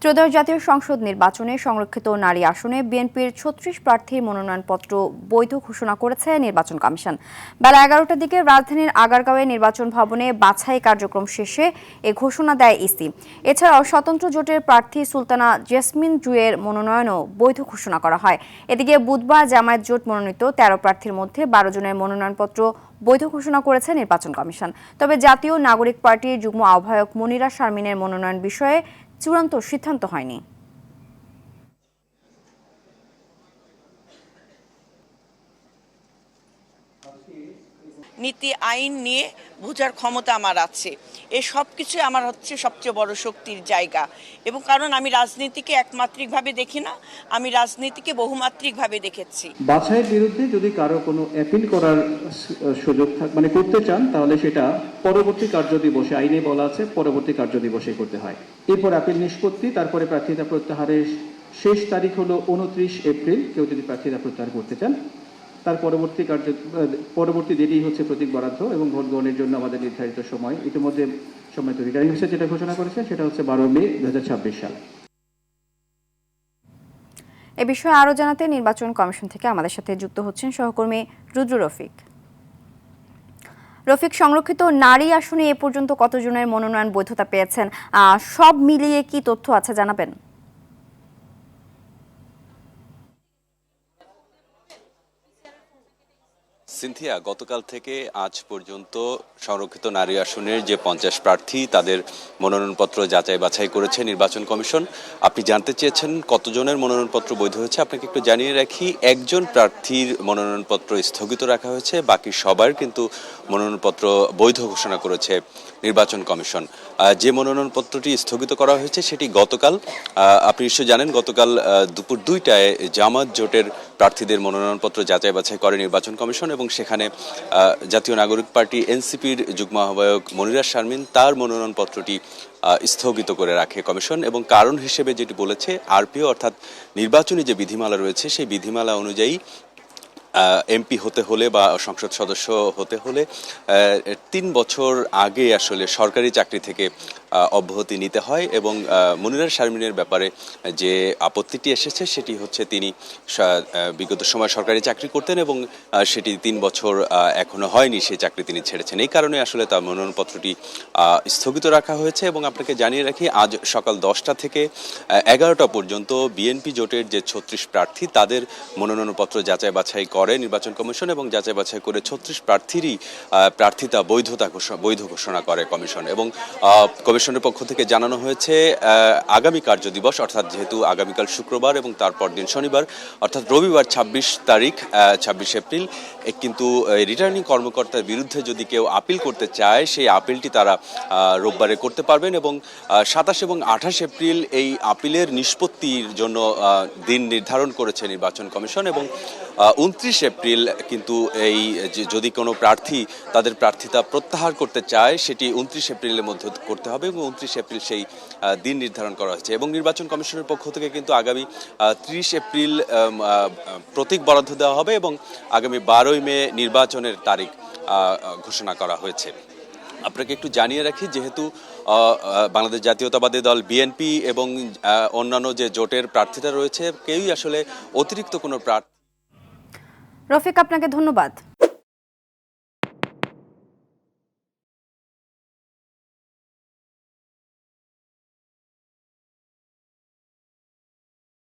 ত্রয়োদশ জাতীয় সংসদ নির্বাচনে সংরক্ষিত নারী আসনে বিএনপির ৩৬ প্রার্থীর মনোনয়নপত্র বৈধ ঘোষণা করেছে নির্বাচন কমিশন। বেলা ১১টার দিকে রাজধানীর আগারগাঁওয়ে নির্বাচন ভবনে বাছাই কার্যক্রম শেষে এ ঘোষণা দেয় ইসি। এছাড়াও স্বতন্ত্র জোটের প্রার্থী সুলতানা জেসমিন জুয়ের মনোনয়নও বৈধ ঘোষণা করা হয়। এদিকে বুধবার জামায়াত জোট মনোনীত ১৩ প্রার্থীর মধ্যে ১২ জনের মনোনয়নপত্র বৈধ ঘোষণা করেছে নির্বাচন কমিশন। তবে জাতীয় নাগরিক পার্টির যুগ্ম আহ্বায়ক মনিরা শারমিনের মনোনয়ন বিষয়ে চূড়ান্ত সিদ্ধান্ত হয়নি। নীতি আইন নিয়ে বোঝার ক্ষমতা আমার আছে, এই সব কিছু আমার হচ্ছে সবচেয়ে বড় শক্তির জায়গা। এবং কারণ আমি রাজনীতিকে একমাত্রিকভাবে দেখি না, আমি রাজনীতিকে বহুমাত্রিকভাবে দেখেছি। বাছাইয়ের বিরুদ্ধে যদি কারো কোনো অ্যাপিল করার সুযোগ মানে করতে চান, তাহলে সেটা পরবর্তী কার্যদিবসে, আইনে বলা আছে পরবর্তী কার্যদিবসে করতে হয়। এরপর অ্যাপিল নিষ্পত্তি, তারপরে প্রার্থিতা প্রত্যাহারের শেষ তারিখ হলো 29 এপ্রিল। কেউ যদি প্রার্থিতা প্রত্যাহার করতে চান, তার পরবর্তী দেরি হচ্ছে প্রতীক বরাদ্দ এবং ভোট গ্রহণের জন্য আমাদের নির্ধারিত সময়। ইতিমধ্যে সম্মানিত রিটার্নিং অফিসার যেটা ঘোষণা করেছে সেটা হচ্ছে 12 মে 2026 সাল। এ বিষয়ে আরও জানাতে নির্বাচন কমিশন থেকে আমাদের সাথে যুক্ত হচ্ছেন সহকর্মী রুদ্র রফিক। রফিক, সংরক্ষিত নারী আসনে এ পর্যন্ত কতজনের মনোনয়ন বৈধতা পেয়েছেন, সব মিলিয়ে কি তথ্য আছে জানাবেন? সিনথিয়া, গতকাল থেকে আজ পর্যন্ত সংরক্ষিত নারী আসনের যে 50 প্রার্থী তাদের মনোনয়নপত্র যাচাই বাছাই করেছে নির্বাচন কমিশন। আপনি জানতে চেয়েছেন কতজনের মনোনয়নপত্র বৈধ হয়েছে, আপনাকে একটু জানিয়ে রাখি একজন প্রার্থীর মনোনয়নপত্র স্থগিত রাখা হয়েছে, বাকি সবার কিন্তু মনোনয়নপত্র বৈধ ঘোষণা করেছে নির্বাচন কমিশন। যে মনোনয়নপত্রটি স্থগিত করা হয়েছে সেটি গতকাল, আপনি নিশ্চয়ই জানেন, গতকাল দুপুর 2টায় জামাত জোটের প্রার্থীদের মনোনয়নপত্র যাচাই বাছাই করে নির্বাচন কমিশন এবং সেখানে জাতীয় নাগরিক পার্টি এনসিপির যুগ্ম আহ্বায়ক মনিরা শারমিন তার মনোনয়নপত্রটি স্থগিত করে রাখে কমিশন। এবং কারণ হিসেবে যেটি বলেছে, আরপিও অর্থাৎ নির্বাচনী যে বিধিমালা রয়েছে সেই বিধিমালা অনুযায়ী এমপি হতে হলে বা সংসদ সদস্য হতে হলে 3 বছর আগে আসলে সরকারি চাকরি থেকে অব্যাহতি নিতে হয়। এবং মনিরা শারমিনের ব্যাপারে যে আপত্তিটি এসেছে সেটি হচ্ছে তিনি বিগত সময় সরকারি চাকরি করতেন এবং সেটি 3 বছর এখনো হয়নি, সেই চাকরি তিনি ছেড়েছেন। এই কারণে আসলে তার মনোনয়নপত্রটি স্থগিত রাখা হয়েছে। এবং আপনাকে জানিয়ে রাখি আজ সকাল 10টা থেকে 11টা পর্যন্ত বিএনপি জোটের যে 36 প্রার্থী তাদের মনোনয়নপত্র যাচাই বাছাই করে নির্বাচন কমিশন এবং যাচাই বাছাই করে 36 প্রার্থীরই প্রার্থিতা বৈধ ঘোষণা করে কমিশন। এবং কমিশনের পক্ষ থেকে জানানো হয়েছে আগামী কার্যদিবস, অর্থাৎ যেহেতু আগামীকাল শুক্রবার এবং তারপর দিন শনিবার অর্থাৎ রবিবার 26 এপ্রিল কিন্তু রিটার্নিং কর্মকর্তার বিরুদ্ধে যদি কেউ আপিল করতে চায় সেই আপিলটি তারা রোববারে করতে পারবেন। এবং 27 এবং 28 এপ্রিল এই আপিলের নিষ্পত্তির জন্য দিন নির্ধারণ করেছে নির্বাচন কমিশন। এবং 29 এপ্রিল কিন্তু এই যদি কোনো প্রার্থী তাদের প্রার্থিতা প্রত্যাহার করতে চায় সেটি 29 এপ্রিলের মধ্যে করতে হবে এবং 29 এপ্রিল সেই দিন নির্ধারণ করা হয়েছে। এবং নির্বাচন কমিশনের পক্ষ থেকে কিন্তু আগামী 30 এপ্রিল প্রতীক বরাদ্দ দেওয়া হবে এবং আগামী 12 মে নির্বাচনের তারিখ ঘোষণা করা হয়েছে। আপনাকে একটু জানিয়ে রাখি, যেহেতু বাংলাদেশ জাতীয়তাবাদী দল বিএনপি এবং অন্যান্য যে জোটের প্রার্থীরা রয়েছে কেউই আসলে অতিরিক্ত কোনো প্রার্থী। রফিক, আপনাকে ধন্যবাদ।